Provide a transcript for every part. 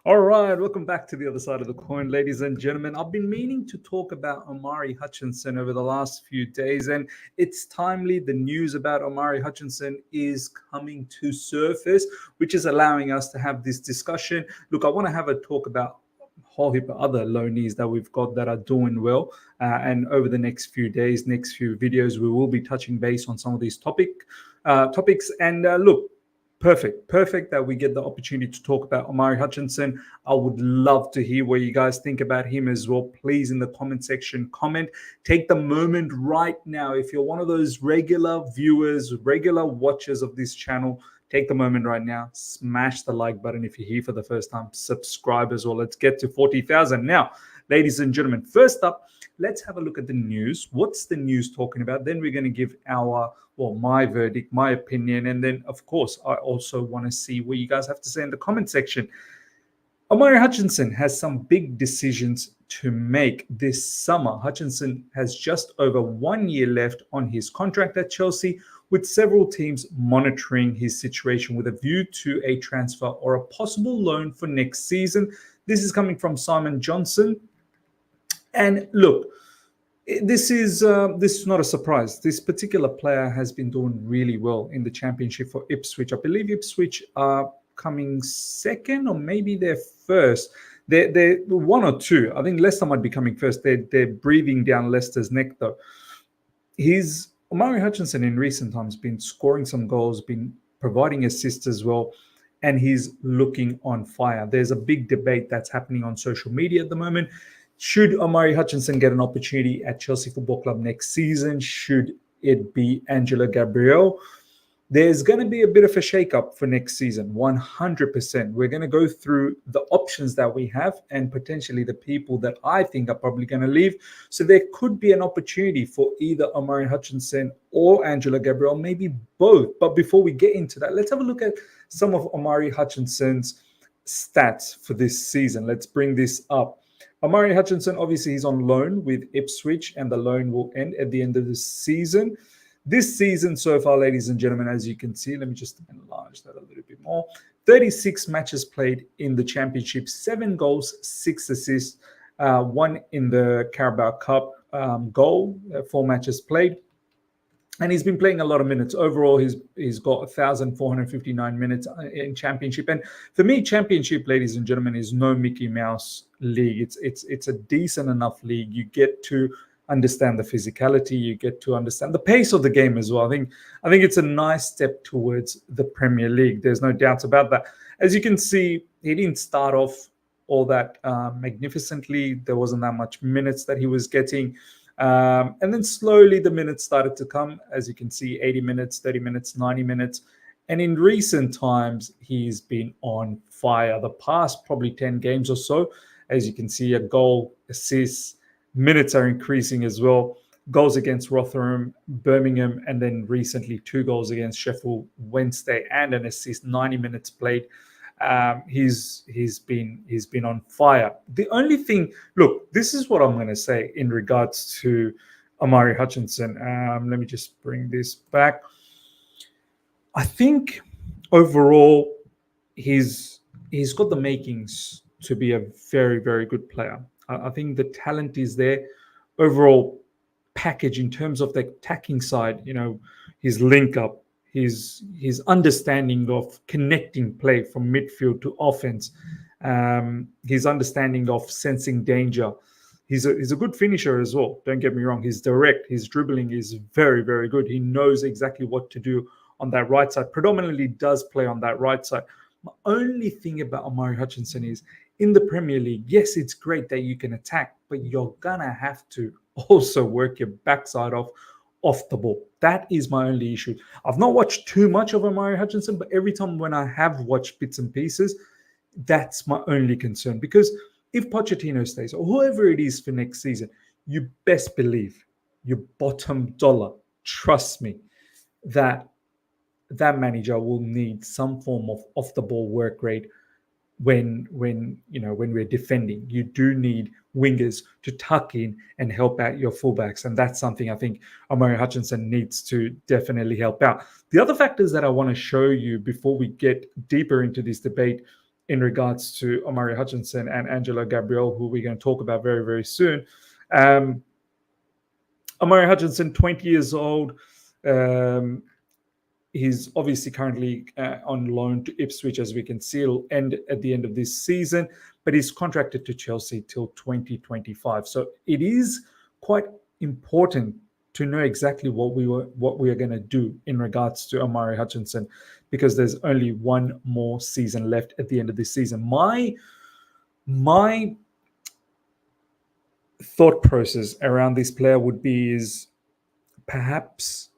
All right, welcome back to the other side of the coin, ladies and gentlemen. I've been meaning to talk about Omari Hutchinson over the last few days, and it's timely. The news about Omari Hutchinson is coming to surface, which is allowing us to have this discussion. Look, I want to have a talk about a whole heap of other loanees that we've got that are doing well. And over the next few days, next few videos, we will be touching base on some of these topics. And look, perfect that we get the opportunity to talk about Omari Hutchinson. I would love to hear what you guys think about him as well. Please, in the comment section, comment. Take the moment right now. If you're one of those regular viewers, regular watchers of this channel, take the moment right now. Smash the like button if you're here for the first time. Subscribe as well. Let's get to 40,000. Now, ladies and gentlemen, first up, let's have a look at the news. What's the news talking about? Then we're going to give my verdict, my opinion. And then, of course, I also want to see what you guys have to say in the comment section. Omari Hutchinson has some big decisions to make this summer. Hutchinson has just over 1 year left on his contract at Chelsea, with several teams monitoring his situation with a view to a transfer or a possible loan for next season. This is coming from Simon Johnson. And look, this is not a surprise. This particular player has been doing really well in the championship for Ipswich. I believe Ipswich are coming second, or maybe they're first. They're one or two. I think Leicester might be coming first. They're breathing down Leicester's neck, though. Omari Hutchinson in recent times been scoring some goals, been providing assists as well, and he's looking on fire. There's a big debate that's happening on social media at the moment. Should Omari Hutchinson get an opportunity at Chelsea Football Club next season? Should it be Angelo Gabriel? There's going to be a bit of a shake-up for next season, 100%. We're going to go through the options that we have and potentially the people that I think are probably going to leave. So there could be an opportunity for either Omari Hutchinson or Angelo Gabriel, maybe both. But before we get into that, let's have a look at some of Omari Hutchinson's stats for this season. Let's bring this up. Omari Hutchinson, obviously, he's on loan with Ipswich, and the loan will end at the end of the season. This season so far, ladies and gentlemen, as you can see, let me just enlarge that a little bit more. 36 matches played in the championship, 7 goals, 6 assists, 1 in the Carabao Cup goal, 4 matches played. And he's been playing a lot of minutes. Overall, he's got 1,459 minutes in championship. And for me, championship, ladies and gentlemen, is no Mickey Mouse league. It's a decent enough league. You get to understand the physicality. You get to understand the pace of the game as well. I think it's a nice step towards the Premier League. There's no doubts about that. As you can see, he didn't start off all that magnificently. There wasn't that much minutes that he was getting. And then slowly the minutes started to come. As you can see, 80 minutes, 30 minutes, 90 minutes. And in recent times, he's been on fire. The past probably 10 games or so, as you can see, a goal, assists, minutes are increasing as well. Goals against Rotherham, Birmingham, and then recently 2 goals against Sheffield Wednesday and an assist, 90 minutes played. He's been on fire. The only thing, look, this is what I'm going to say in regards to Omari Hutchinson. Let me just bring this back. I think overall he's got the makings to be a very, very good player. I think the talent is there. Overall package in terms of the attacking side, his link up, his understanding of connecting play from midfield to offense, his understanding of sensing danger. He's a good finisher as well. Don't get me wrong. He's direct. His dribbling is very, very good. He knows exactly what to do on that right side. Predominantly does play on that right side. My only thing about Omari Hutchinson is in the Premier League, yes, it's great that you can attack, but you're going to have to also work your backside off the ball. That is my only issue. I've not watched too much of Omari Hutchinson, but every time when I have watched bits and pieces, that's my only concern. Because if Pochettino stays or whoever it is for next season, you best believe, your bottom dollar, trust me, that manager will need some form of off-the-ball work rate when we're defending. You do need wingers to tuck in and help out your fullbacks, and that's something I think Omari Hutchinson needs to definitely help out. The other factors that I want to show you before we get deeper into this debate in regards to Omari Hutchinson and Angelo Gabriel, who we're going to talk about very, very soon. Omari Hutchinson, 20 years old. He's obviously currently on loan to Ipswich, as we can see. It'll end at the end of this season, but he's contracted to Chelsea till 2025. So it is quite important to know exactly what we are going to do in regards to Omari Hutchinson, because there's only one more season left at the end of this season. My thought process around this player would be is perhaps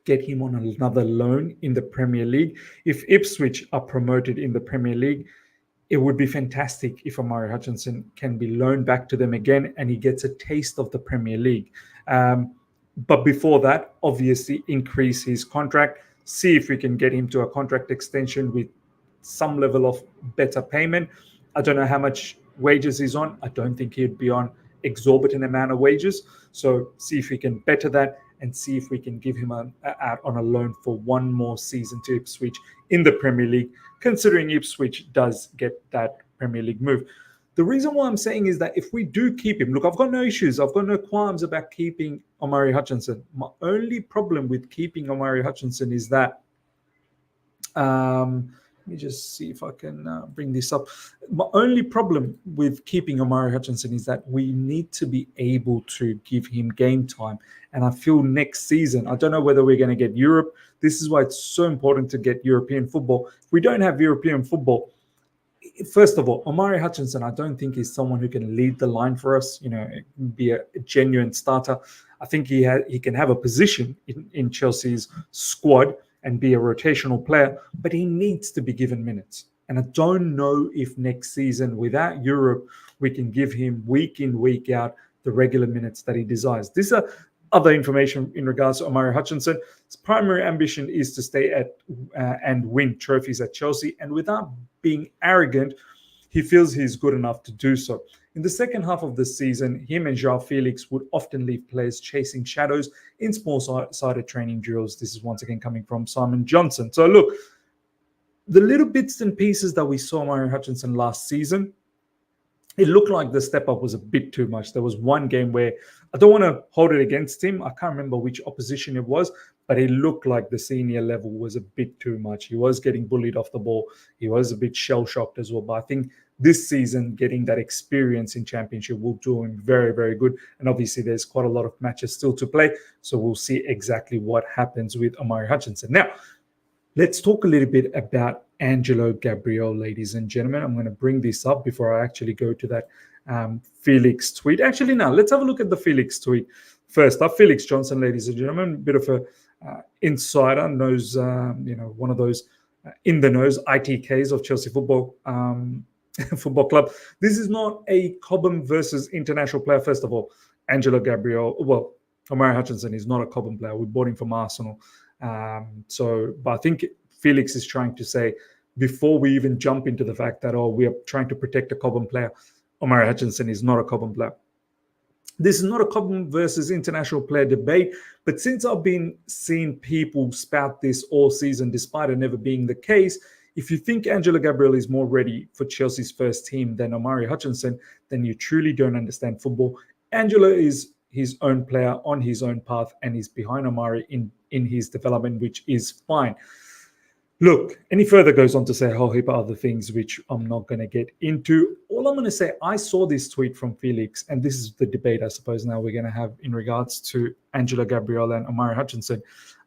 get him on another loan in the Premier League. If Ipswich are promoted in the Premier League, it would be fantastic if Omari Hutchinson can be loaned back to them again and he gets a taste of the Premier League. But before that, obviously increase his contract, see if we can get him to a contract extension with some level of better payment. I don't know how much wages he's on. I don't think he'd be on exorbitant amount of wages. So see if we can better that and see if we can give him out on a loan for one more season to Ipswich in the Premier League, considering Ipswich does get that Premier League move. The reason why I'm saying is that if we do keep him, look, I've got no issues. I've got no qualms about keeping Omari Hutchinson. My only problem with keeping Omari Hutchinson is that let me just see if I can bring this up. My only problem with keeping Omari Hutchinson is that we need to be able to give him game time. And I feel next season, I don't know whether we're going to get Europe. This is why it's so important to get European football. If we don't have European football, first of all, Omari Hutchinson, I don't think he's someone who can lead the line for us, be a genuine starter. I think he can have a position in Chelsea's squad and be a rotational player, but he needs to be given minutes. And I don't know if next season, without Europe, we can give him week in, week out the regular minutes that he desires. These are other information in regards to Omari Hutchinson. His primary ambition is to stay at and win trophies at Chelsea. And without being arrogant, he feels he's good enough to do so. In the second half of the season, him and Joao Felix would often leave players chasing shadows in small-sided training drills. This is once again coming from Simon Johnson. So look, the little bits and pieces that we saw Omari Hutchinson last season, it looked like the step up was a bit too much. There was one game where, I don't want to hold it against him, I can't remember which opposition it was, but it looked like the senior level was a bit too much. He was getting bullied off the ball. He was a bit shell-shocked as well. But I think this season, getting that experience in Championship will do him very, very good. And obviously, there's quite a lot of matches still to play. So we'll see exactly what happens with Omari Hutchinson. Now, let's talk a little bit about Angelo Gabriel, ladies and gentlemen. I'm going to bring this up before I actually go to that Felix tweet. Actually, now, let's have a look at the Felix tweet. First up, Felix Johnson, ladies and gentlemen, a bit of a insider, knows, one of those in-the-nose ITKs of Chelsea Football Club. This is not a Cobham versus international player. First of all, Angelo Gabriel, Omari Hutchinson is not a Cobham player. We bought him from Arsenal. But I think Felix is trying to say, before we even jump into the fact that, we are trying to protect a Cobham player, Omari Hutchinson is not a Cobham player. This is not a Cobham versus international player debate, but since I've been seeing people spout this all season, despite it never being the case, if you think Angelo Gabriel is more ready for Chelsea's first team than Omari Hutchinson, then you truly don't understand football. Angelo is his own player on his own path and is behind Omari in his development, which is fine. Look, and he further goes on to say a whole heap of other things, which I'm not going to get into. All I'm going to say, I saw this tweet from Felix, and this is the debate, I suppose, now we're going to have in regards to Angelo Gabriel and Omari Hutchinson.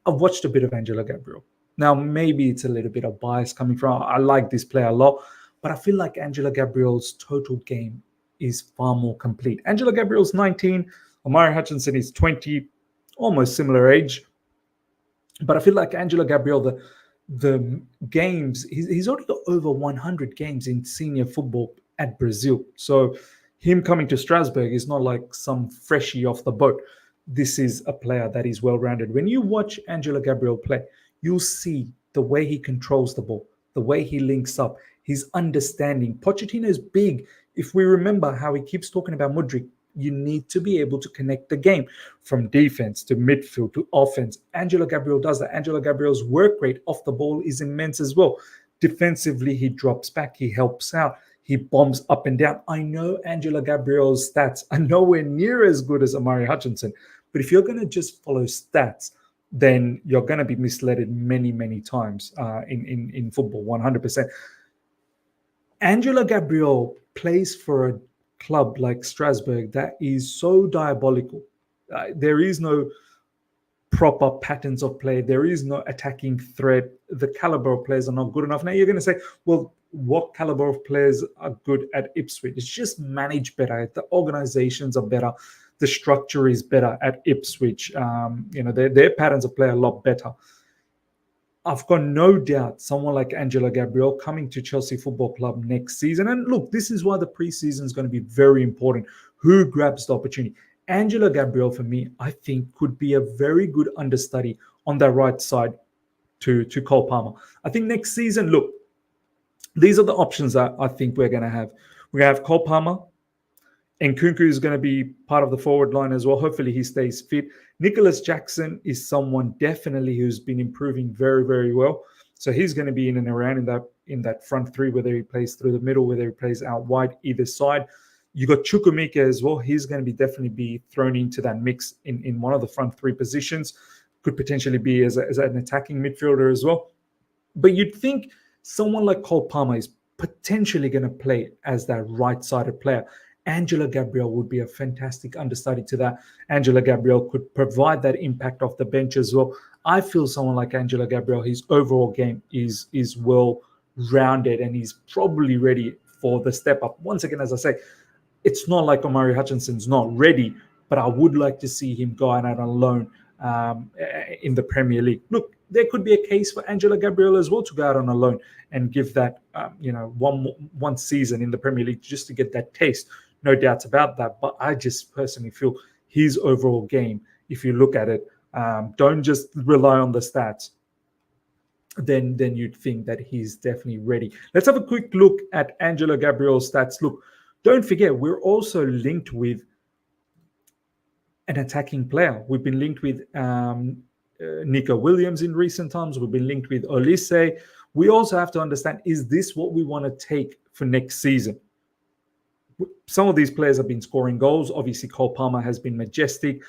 I've watched a bit of Angelo Gabriel. Now, maybe it's a little bit of bias coming from, I like this player a lot, but I feel like Angelo Gabriel's total game is far more complete. Angelo Gabriel's 19, Omari Hutchinson is 20, almost similar age. But I feel like Angelo Gabriel, the games, he's already got over 100 games in senior football at Brazil. So him coming to Strasbourg is not like some freshie off the boat. This is a player that is well-rounded. When you watch Angelo Gabriel play, you'll see the way he controls the ball, the way he links up, his understanding. Pochettino's big. If we remember how he keeps talking about Mudryk, you need to be able to connect the game from defense to midfield to offense. Angelo Gabriel does that. Angelo Gabriel's work rate off the ball is immense as well. Defensively, he drops back, he helps out, he bombs up and down. I know Angelo Gabriel's stats are nowhere near as good as Omari Hutchinson, but if you're going to just follow stats, then you're going to be misled many, many times in football, 100%. Angelo Gabriel plays for a club like Strasbourg that is so diabolical. There is no proper patterns of play. There is no attacking threat. The caliber of players are not good enough. Now you're going to say, well, what caliber of players are good at Ipswich? It's just managed better. The organizations are better. The structure is better at Ipswich. Their patterns of play are a lot better. I've got no doubt someone like Angelo Gabriel coming to Chelsea Football Club next season. And look, this is why the preseason is going to be very important. Who grabs the opportunity? Angelo Gabriel, for me, I think could be a very good understudy on that right side to Cole Palmer. I think next season, look, these are the options that I think we're going to have. We're going to have Cole Palmer. Nkunku is going to be part of the forward line as well. Hopefully he stays fit. Nicholas Jackson is someone definitely who's been improving very, very well. So he's going to be in and around in that front three, whether he plays through the middle, whether he plays out wide, either side. You got Chukwuemeka as well. He's going to definitely be thrown into that mix in one of the front three positions. Could potentially be as an attacking midfielder as well. But you'd think someone like Cole Palmer is potentially going to play as that right-sided player. Angelo Gabriel would be a fantastic understudy to that. Angelo Gabriel could provide that impact off the bench as well. I feel someone like Angelo Gabriel, his overall game is well-rounded and he's probably ready for the step up. Once again, as I say, it's not like Omari Hutchinson's not ready, but I would like to see him go out on loan in the Premier League. Look, there could be a case for Angelo Gabriel as well to go out on a loan and give that one season in the Premier League just to get that taste. No doubts about that. But I just personally feel his overall game, if you look at it, don't just rely on the stats, then you'd think that he's definitely ready. Let's have a quick look at Angelo Gabriel's stats. Look, don't forget, we're also linked with an attacking player. We've been linked with Nico Williams in recent times. We've been linked with Olise. We also have to understand, is this what we want to take for next season? Some of these players have been scoring goals. Obviously, Cole Palmer has been majestic.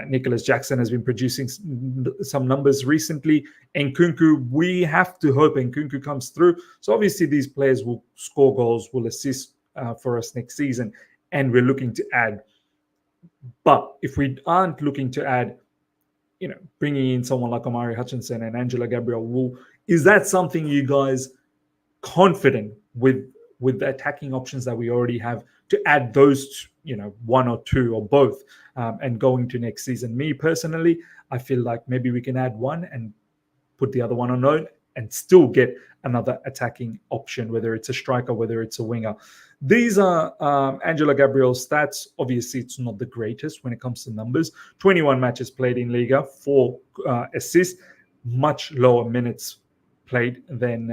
Nicholas Jackson has been producing some numbers recently. Nkunku, we have to hope Nkunku comes through. So obviously, these players will score goals, will assist for us next season, and we're looking to add. But if we aren't looking to add, bringing in someone like Omari Hutchinson and Angelo Gabriel, is that something you guys confident with the attacking options that we already have to add those, one or two or both, and going to next season? Me personally, I feel like maybe we can add one and put the other one on loan and still get another attacking option, whether it's a striker, whether it's a winger. These are Angelo Gabriel's stats. Obviously, it's not the greatest when it comes to numbers. 21 matches played in Liga, 4 assists, much lower minutes played than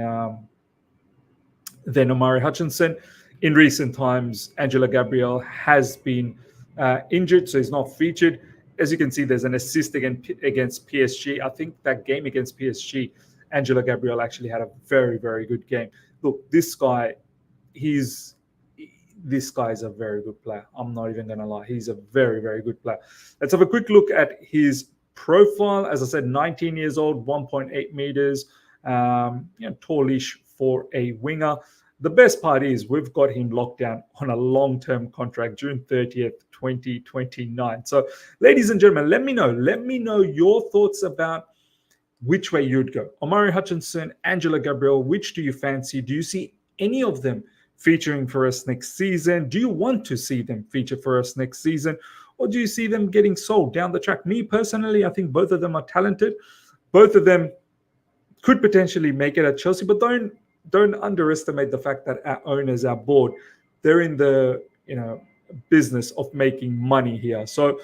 Omari Hutchinson. In recent times, Angelo Gabriel has been injured, so he's not featured. As you can see, there's an assist against PSG. I think that game against PSG, Angelo Gabriel actually had a very, very good game. Look, this guy is a very good player. I'm not even going to lie. He's a very, very good player. Let's have a quick look at his profile. As I said, 19 years old, 1.8 meters, tallish for a winger. The best part is we've got him locked down on a long-term contract, June 30th, 2029. So, ladies and gentlemen, let me know your thoughts about which way you'd go. Omari Hutchinson, Angelo Gabriel, which do you fancy? Do you see any of them featuring for us next season? Do you want to see them feature for us next season? Or do you see them getting sold down the track? Me personally, I think both of them are talented. Both of them could potentially make it at Chelsea, but don't underestimate the fact that our owners, our board, they're in the business of making money here. So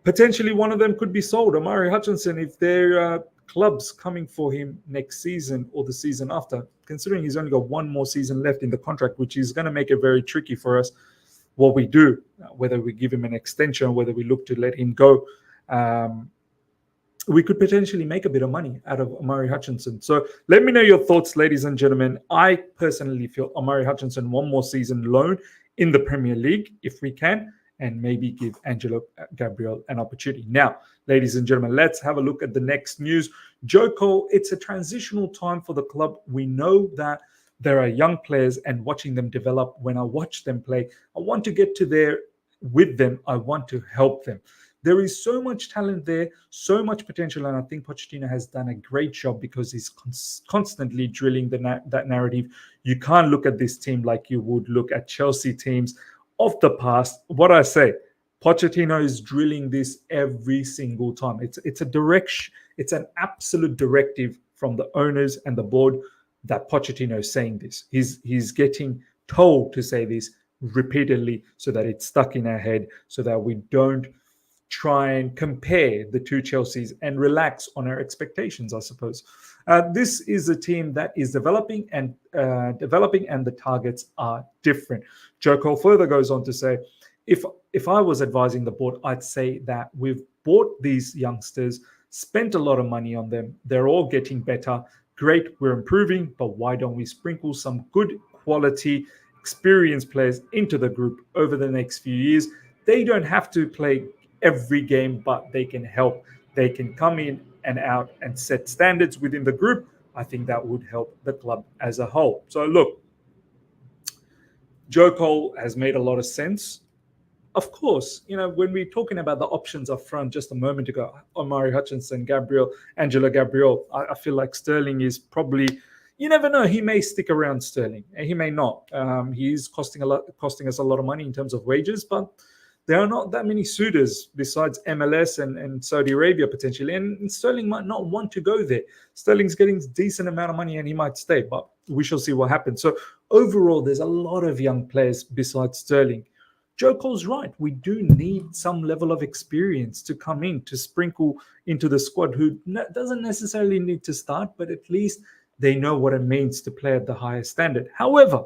potentially one of them could be sold. Omari Hutchinson, if they're clubs coming for him next season or the season after, considering he's only got one more season left in the contract, which is going to make it very tricky for us what we do, whether we give him an extension, whether we look to let him go. We could potentially make a bit of money out of Omari Hutchinson. So let me know your thoughts, ladies and gentlemen. I personally feel Omari Hutchinson one more season loan in the Premier League, if we can, and maybe give Angelo Gabriel an opportunity. Now, ladies and gentlemen, let's have a look at the next news. Joe Cole, it's a transitional time for the club. We know that there are young players, and watching them develop, when I watch them play, I want to get to there with them. I want to help them. There is so much talent there, so much potential, and I think Pochettino has done a great job because he's constantly drilling that narrative. You can't look at this team like you would look at Chelsea teams of the past. What I say, Pochettino is drilling this every single time. It's a direction, it's an absolute directive from the owners and the board that Pochettino is saying this. He's getting told to say this repeatedly so that it's stuck in our head, so that we don't try and compare the two Chelseas and relax on our expectations, I suppose. This is a team that is developing, and the targets are different. Joe Cole further goes on to say, if I was advising the board, I'd say that we've bought these youngsters, spent a lot of money on them. They're all getting better. Great, we're improving, but why don't we sprinkle some good quality, experienced players into the group over the next few years? They don't have to play every game, but they can help. They can come in and out and set standards within the group. I think that would help the club as a whole. So look, Joe Cole has made a lot of sense. Of course, when we're talking about the options up front just a moment ago, Omari Hutchinson, Angelo Gabriel, I feel like Sterling is probably, you never know, he may stick around, Sterling, and he may not. He's costing us a lot of money in terms of wages, but there are not that many suitors besides MLS and Saudi Arabia potentially, and Sterling might not want to go there. Sterling's getting a decent amount of money and he might stay, but we shall see what happens. So overall, there's a lot of young players besides Sterling. Joe Cole's right. We do need some level of experience to come in, to sprinkle into the squad, who doesn't necessarily need to start, but at least they know what it means to play at the highest standard. However,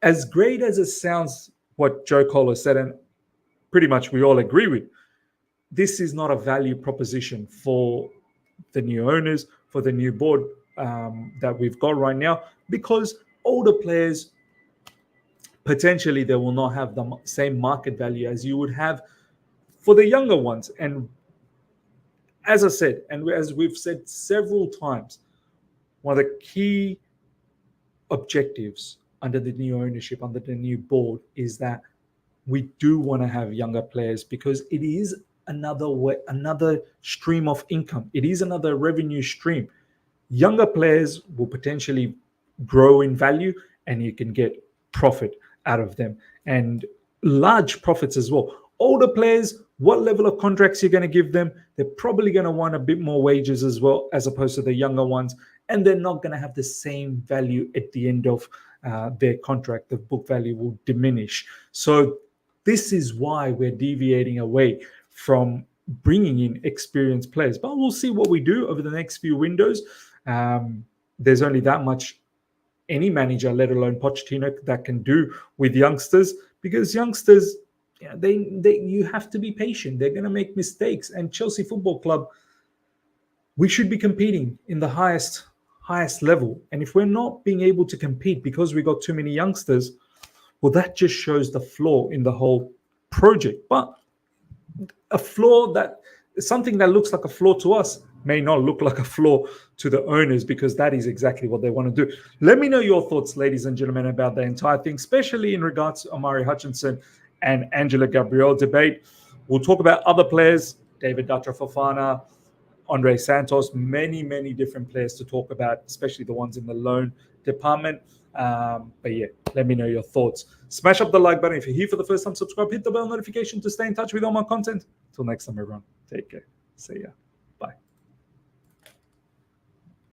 as great as it sounds, what Joe Cole has said, and pretty much we all agree with, this is not a value proposition for the new owners, for the new board that we've got right now, because older players, potentially they will not have the same market value as you would have for the younger ones. And as I said, and as we've said several times, one of the key objectives under the new ownership, under the new board, is that we do want to have younger players, because it is another stream of income. It is another revenue stream. Younger players will potentially grow in value, and you can get profit out of them, and large profits as well. Older players, what level of contracts you're going to give them? They're probably going to want a bit more wages as well, as opposed to the younger ones, and they're not going to have the same value at the end of their contract. The book value will diminish. So this is why we're deviating away from bringing in experienced players. But we'll see what we do over the next few windows. There's only that much any manager, let alone Pochettino, that can do with youngsters, because youngsters, you have to be patient. They're going to make mistakes. And Chelsea Football Club, we should be competing in the highest level. And if we're not being able to compete because we got too many youngsters, well, that just shows the flaw in the whole project. But something that looks like a flaw to us may not look like a flaw to the owners, because that is exactly what they want to do. Let me know your thoughts, ladies and gentlemen, about the entire thing, especially in regards to Omari Hutchinson and Angelo Gabriel debate. We'll talk about other players, David Datra Fofana, Andre Santos, many different players to talk about, especially the ones in the loan department. But yeah, let me know your thoughts. Smash up the like button if you're here for the first time. Subscribe, hit the bell notification to stay in touch with all my content. Till next time, everyone. Take care. See ya.